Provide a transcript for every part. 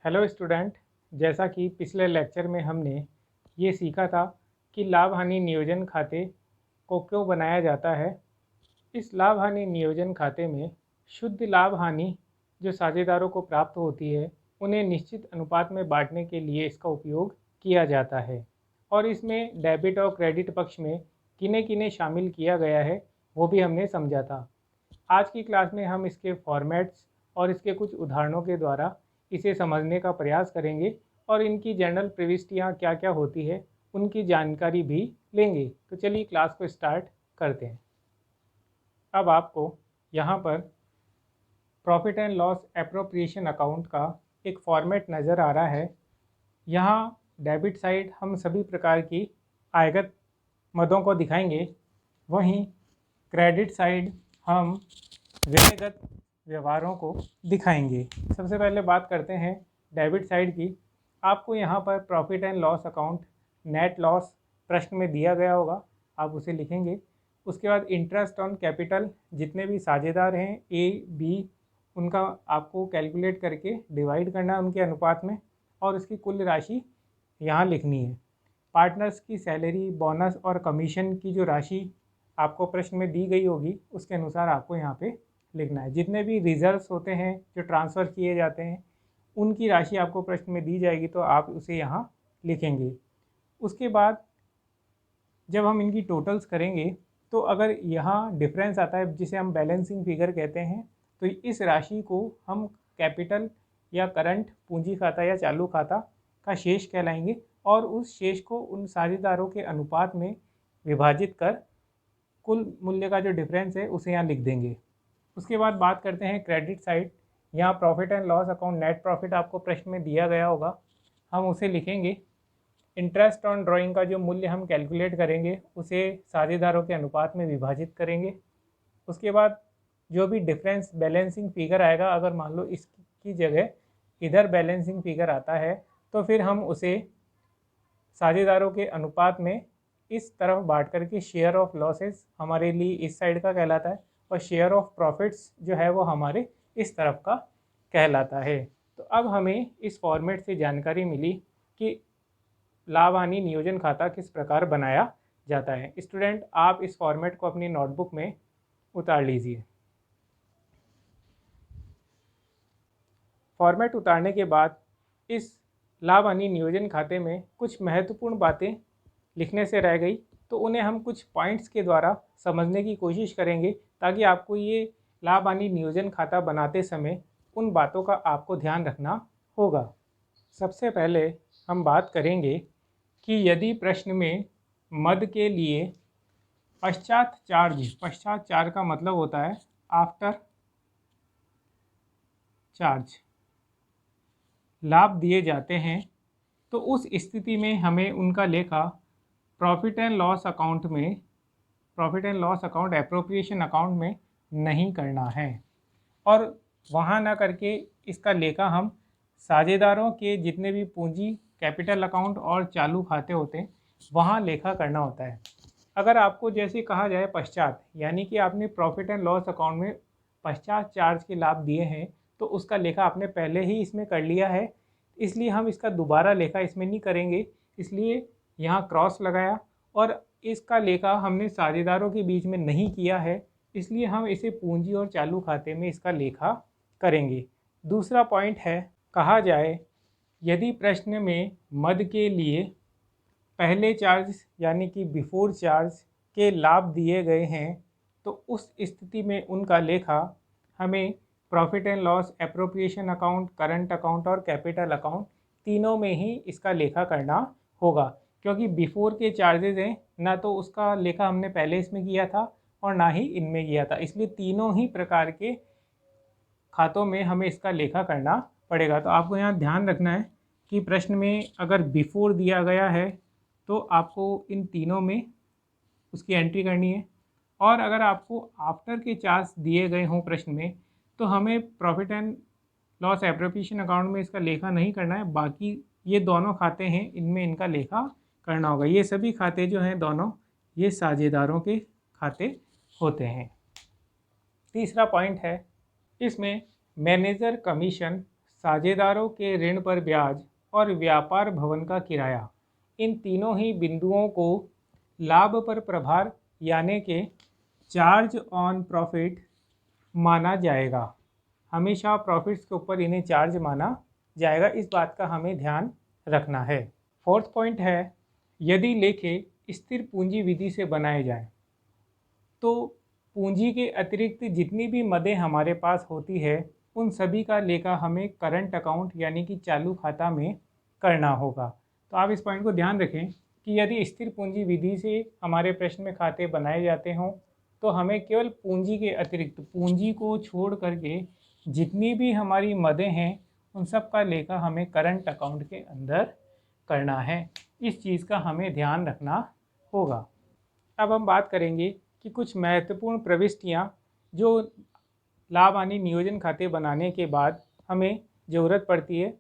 Hello student. जैसा कि पिछले लेक्चर में हमने ये सीखा था कि लाभ हानि नियोजन खाते को क्यों बनाया जाता है। इस लाभ हानि नियोजन खाते में शुद्ध लाभ हानि जो साझेदारों को प्राप्त होती है उन्हें निश्चित अनुपात में बांटने के लिए इसका उपयोग किया जाता है। और इसमें डेबिट और क्रेडिट पक्ष में किन्हें किन्हें शामिल किया गया है वो भी हमने समझा था। आज की क्लास में हम इसके फॉर्मेट्स और इसके कुछ उदाहरणों के द्वारा इसे समझने का प्रयास करेंगे और इनकी जनरल प्रविष्टियाँ क्या क्या होती है उनकी जानकारी भी लेंगे। तो चलिए क्लास को स्टार्ट करते हैं। अब आपको यहाँ पर profit and loss appropriation account का एक फॉर्मेट नज़र आ रहा है। यहाँ डेबिट साइड हम सभी प्रकार की आयगत मदों को दिखाएंगे, वहीं क्रेडिट साइड हम व्यक्तिगत व्यवहारों को दिखाएंगे। सबसे पहले बात करते हैं डेबिट साइड की। आपको यहाँ पर profit and loss account net loss प्रश्न में दिया गया होगा, आप उसे लिखेंगे। उसके बाद इंटरेस्ट ऑन कैपिटल, जितने भी साझेदार हैं ए बी, उनका आपको कैलकुलेट करके डिवाइड करना है उनके अनुपात में और उसकी कुल राशि यहाँ लिखनी है। पार्टनर्स की सैलरी, बोनस और कमीशन की जो राशि आपको प्रश्न में दी गई होगी उसके अनुसार आपको यहाँ पे लिखना है। जितने भी रिजल्ट्स होते हैं जो ट्रांसफ़र किए जाते हैं उनकी राशि आपको प्रश्न में दी जाएगी, तो आप उसे यहाँ लिखेंगे। उसके बाद जब हम इनकी टोटल्स करेंगे तो अगर यहाँ डिफरेंस आता है जिसे हम बैलेंसिंग फिगर कहते हैं, तो इस राशि को हम कैपिटल या करंट पूंजी खाता या चालू खाता का शेष कहलाएंगे और उस शेष को उन साझेदारों के अनुपात में विभाजित कर कुल मूल्य का जो डिफरेंस है उसे यहाँ लिख देंगे। उसके बाद बात करते हैं क्रेडिट साइड। यहाँ profit and loss account net profit आपको प्रश्न में दिया गया होगा, हम उसे लिखेंगे। इंटरेस्ट ऑन ड्राइंग का जो मूल्य हम कैलकुलेट करेंगे उसे साझेदारों के अनुपात में विभाजित करेंगे। उसके बाद जो भी डिफरेंस बैलेंसिंग फिगर आएगा, अगर मान लो इसकी जगह इधर बैलेंसिंग फिगर आता है तो फिर हम उसे साझेदारों के अनुपात में इस तरफ बांट करके शेयर ऑफ लॉसेस हमारे लिए इस साइड का कहलाता है और शेयर ऑफ प्रॉफिट्स जो है वो हमारे इस तरफ का कहलाता है। तो अब हमें इस फॉर्मेट से जानकारी मिली कि लाभ हानि नियोजन खाता किस प्रकार बनाया जाता है। स्टूडेंट, आप इस फॉर्मेट को अपनी नोटबुक में उतार लीजिए। फॉर्मेट उतारने के बाद इस लाभ हानि नियोजन खाते में कुछ महत्वपूर्ण बातें लिखने से रह गई, तो उन्हें हम कुछ पॉइंट्स के द्वारा समझने की कोशिश करेंगे ताकि आपको ये लाभ हानि नियोजन खाता बनाते समय उन बातों का आपको ध्यान रखना होगा। सबसे पहले हम बात करेंगे कि यदि प्रश्न में मद के लिए पश्चात चार्ज का मतलब होता है आफ्टर चार्ज, लाभ दिए जाते हैं, तो उस स्थिति में हमें उनका लेखा profit and loss account appropriation account में नहीं करना है और वहाँ ना करके इसका लेखा हम साझेदारों के जितने भी पूंजी, कैपिटल अकाउंट और चालू खाते होते हैं वहाँ लेखा करना होता है। अगर आपको जैसे कहा जाए पश्चात, यानी कि आपने प्रॉफिट एंड लॉस अकाउंट में पश्चात चार्ज के लाभ दिए हैं तो उसका लेखा आपने पहले ही इसमें कर लिया है, इसलिए हम इसका दोबारा लेखा इसमें नहीं करेंगे। इसलिए यहाँ क्रॉस लगाया और इसका लेखा हमने साझेदारों के बीच में नहीं किया है, इसलिए हम इसे पूंजी और चालू खाते में इसका लेखा करेंगे। दूसरा पॉइंट है, कहा जाए यदि प्रश्न में मद के लिए पहले चार्ज यानी कि बिफोर चार्ज के लाभ दिए गए हैं तो उस स्थिति में उनका लेखा हमें profit and loss appropriation account, current account और कैपिटल अकाउंट तीनों में ही इसका लेखा करना होगा, क्योंकि बिफोर के चार्जेस हैं ना, तो उसका लेखा हमने पहले इसमें किया था और ना ही इनमें किया था, इसलिए तीनों ही प्रकार के खातों में हमें इसका लेखा करना पड़ेगा। तो आपको यहाँ ध्यान रखना है कि प्रश्न में अगर बिफोर दिया गया है तो आपको इन तीनों में उसकी एंट्री करनी है, और अगर आपको आफ्टर के चार्ज दिए गए हों प्रश्न में तो हमें profit and loss appropriation account में इसका लेखा नहीं करना है। बाकी ये दोनों खाते हैं इनमें इनका लेखा करना होगा। ये सभी खाते जो हैं दोनों, ये साझेदारों के खाते होते हैं। तीसरा पॉइंट है, इसमें मैनेजर कमीशन साझेदारों के ऋण पर ब्याज और व्यापार भवन का किराया, इन तीनों ही बिंदुओं को लाभ पर प्रभार यानी कि चार्ज ऑन प्रॉफिट माना जाएगा। हमेशा प्रॉफिट्स के ऊपर इन्हें चार्ज माना जाएगा, इस बात का हमें ध्यान रखना है। फोर्थ पॉइंट है, यदि लेखे स्थिर पूंजी विधि से बनाए जाएं तो पूंजी के अतिरिक्त जितनी भी मदें हमारे पास होती है उन सभी का लेखा हमें करंट अकाउंट यानी कि चालू खाता में करना होगा। तो आप इस पॉइंट को ध्यान रखें कि यदि स्थिर पूंजी विधि से हमारे प्रश्न में खाते बनाए जाते हों तो हमें केवल पूंजी के अतिरिक्त, पूंजी को छोड़ करके जितनी भी हमारी मदें हैं उन सब का लेखा हमें करंट अकाउंट के अंदर करना है। इस चीज़ का हमें ध्यान रखना होगा। अब हम बात करेंगे कि कुछ महत्वपूर्ण प्रविष्टियाँ जो लाभ हानि नियोजन खाते बनाने के बाद हमें ज़रूरत पड़ती है,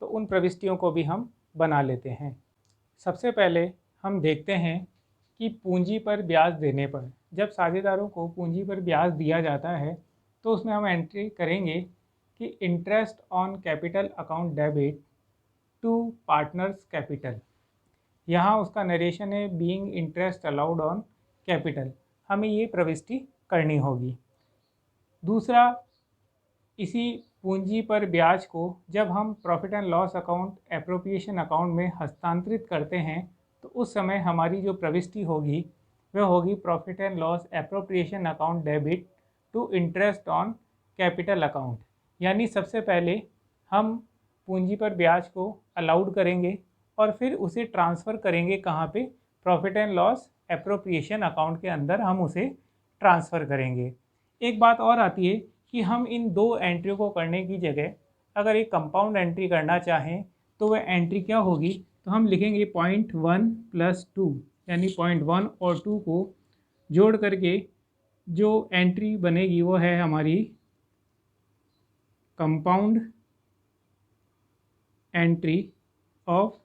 तो उन प्रविष्टियों को भी हम बना लेते हैं। सबसे पहले हम देखते हैं कि पूंजी पर ब्याज देने पर, जब साझेदारों को पूंजी पर ब्याज दिया जाता है तो उसमें हम एंट्री करेंगे कि interest on capital account debit to partners capital. यहाँ उसका नरेशन है being interest allowed on capital, हमें ये प्रविष्टि करनी होगी। दूसरा, इसी पूंजी पर ब्याज को जब हम profit and loss account appropriation account में हस्तांतरित करते हैं तो उस समय हमारी जो प्रविष्टि होगी वह होगी profit and loss appropriation account debit to interest on capital account. यानी सबसे पहले हम पूंजी पर ब्याज को अलाउड करेंगे और फिर उसे ट्रांसफ़र करेंगे कहाँ पे, profit and loss appropriation account के अंदर हम उसे ट्रांसफ़र करेंगे। एक बात और आती है कि हम इन दो एंट्रियों को करने की जगह अगर एक कंपाउंड एंट्री करना चाहें तो वह एंट्री क्या होगी, तो हम लिखेंगे 0.1 + 2, यानी 0.1 और 2 को जोड़ करके जो एंट्री बनेगी वो है हमारी कंपाउंड एंट्री ऑफ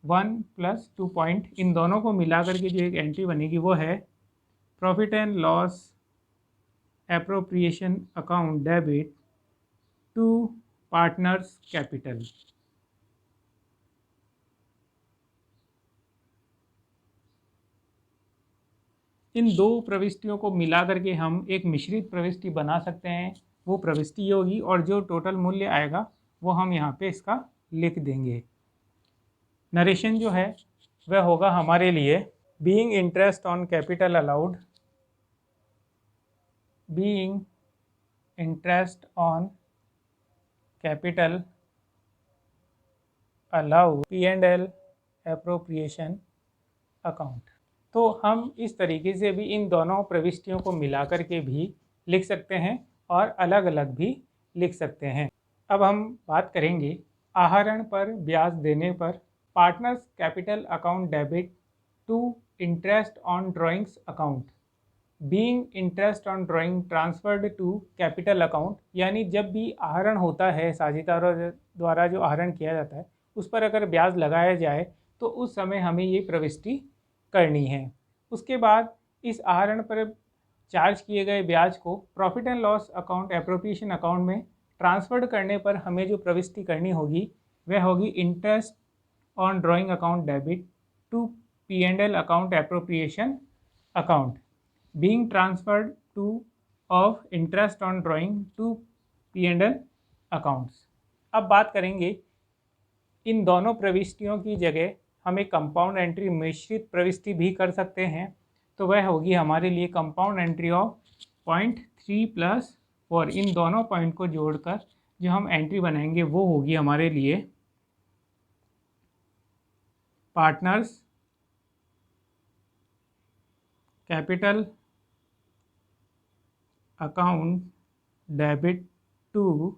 1 + 2 पॉइंट। इन दोनों को मिला करके जो एक एंट्री बनेगी वो है profit and loss appropriation account debit to partners capital. इन दो प्रविष्टियों को मिला करके हम एक मिश्रित प्रविष्टि बना सकते हैं, वो प्रविष्टि होगी और जो टोटल मूल्य आएगा वो हम यहाँ पे इसका लिख देंगे। नरेशन जो है वह होगा हमारे लिए being interest on capital allowed, being interest on capital allowed P&L appropriation account. तो हम इस तरीके से भी इन दोनों प्रविष्टियों को मिलाकर के भी लिख सकते हैं और अलग अलग भी लिख सकते हैं। अब हम बात करेंगे आहरण पर ब्याज देने पर। Partners capital account debit to interest on drawings account being interest on drawing transferred to capital account. यानी जब भी आहरण होता है, साझेदारों द्वारा जो आहरण किया जाता है उस पर अगर ब्याज लगाया जाए तो उस समय हमें ये प्रविष्टि करनी है। उसके बाद इस आहरण पर चार्ज किए गए ब्याज को profit and loss account appropriation account में ट्रांसफर्ड करने पर हमें जो प्रविष्टि करनी होगी वह होगी interest on drawing account debit to P&L account appropriation account being transferred to of interest on drawing to P&L accounts. अब बात करेंगे इन दोनों प्रविष्टियों की जगह हम एक कंपाउंड एंट्री मिश्रित प्रविष्टि भी कर सकते हैं, तो वह होगी हमारे लिए कंपाउंड एंट्री ऑफ 0.3 + 4। इन दोनों पॉइंट को जोड़कर जो हम एंट्री बनाएंगे वो होगी हमारे लिए partners capital account debit to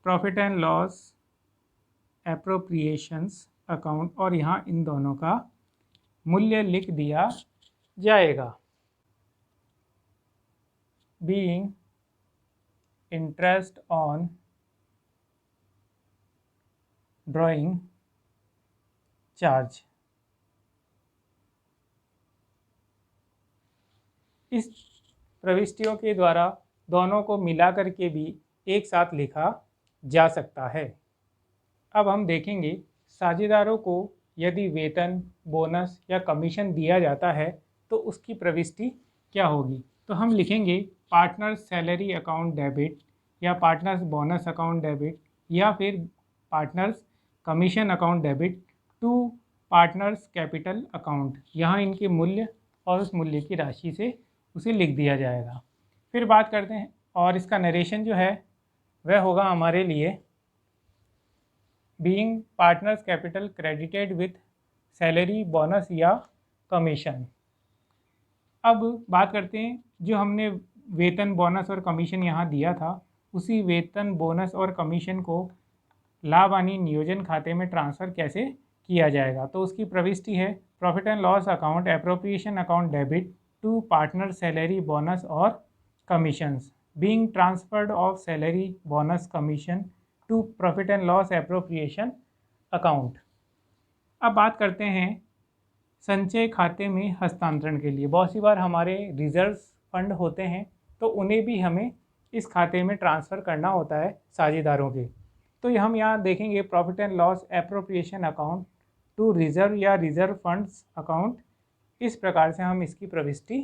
profit and loss appropriations account, और यहाँ इन दोनों का मूल्य लिख दिया जाएगा being interest on drawing charge. इस प्रविष्टियों के द्वारा दोनों को मिला करके भी एक साथ लिखा जा सकता है। अब हम देखेंगे साझेदारों को यदि वेतन, बोनस या कमीशन दिया जाता है तो उसकी प्रविष्टि क्या होगी। तो हम लिखेंगे पार्टनर्स सैलरी अकाउंट डेबिट या पार्टनर्स बोनस अकाउंट डेबिट या फिर partners commission account debit to partners capital account. यहाँ इनके मूल्य और उस मूल्य की राशि से उसे लिख दिया जाएगा। फिर बात करते हैं और इसका नरेशन जो है वह होगा हमारे लिए being partners capital credited with salary, bonus या कमीशन। अब बात करते हैं जो हमने वेतन, बोनस और कमीशन यहाँ दिया था, उसी वेतन, बोनस और कमीशन को लाभ हानि नियोजन खाते में ट्रांसफ़र कैसे किया जाएगा। तो उसकी प्रविष्टि है profit and loss account appropriation account debit to partner salary, bonus और commissions being transferred of salary, bonus, commission to profit and loss appropriation account. अब बात करते हैं संचय खाते में हस्तांतरण के लिए। बहुत सी बार हमारे रिजर्व्स फंड होते हैं तो उन्हें भी हमें इस खाते में ट्रांसफ़र करना होता है साझेदारों के। तो हम यहाँ देखेंगे profit and loss appropriation account to reserve या रिजर्व फंड्स अकाउंट। इस प्रकार से हम इसकी प्रविष्टि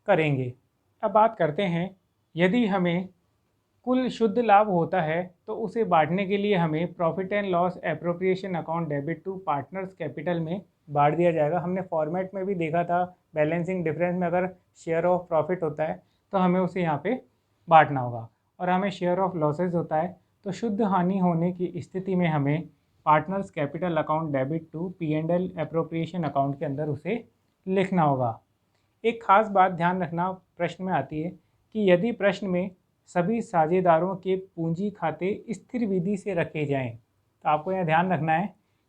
करेंगे। अब बात करते हैं यदि हमें कुल शुद्ध लाभ होता है तो उसे बांटने के लिए हमें profit and loss appropriation account debit to partners capital में बांट दिया जाएगा। हमने फॉर्मेट में भी देखा था, बैलेंसिंग डिफरेंस में अगर शेयर ऑफ प्रॉफिट होता है तो हमें उसे यहाँ पे बांटना होगा, और हमें शेयर ऑफ लॉसेज होता है तो शुद्ध हानि होने की स्थिति में हमें partners capital account debit to P&L appropriation account के अंदर उसे लिखना होगा। एक खास बात ध्यान रखना प्रश्न में आती है कि यदि प्रश्न में सभी साझेदारों के पूंजी खाते स्थिर विधि से रखे जाएं, तो आपको यह ध्यान रखना है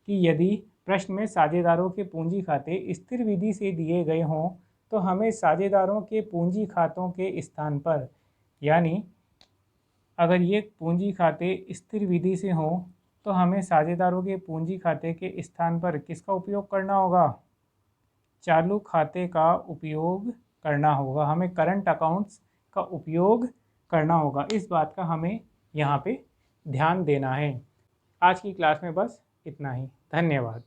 कि यदि प्रश्न में साझेदारों के पूंजी खाते स्थिर विधि से दिए गए हों तो हमें साझेदारों के पूंजी खातों के स्थान पर, यानी अगर ये पूंजी खाते स्थिर विधि से हों तो हमें साझेदारों के पूंजी खाते के स्थान पर किसका उपयोग करना होगा? चालू खाते का उपयोग करना होगा। हमें करंट अकाउंट्स का उपयोग करना होगा। इस बात का हमें यहाँ पे ध्यान देना है। आज की क्लास में बस इतना ही। धन्यवाद।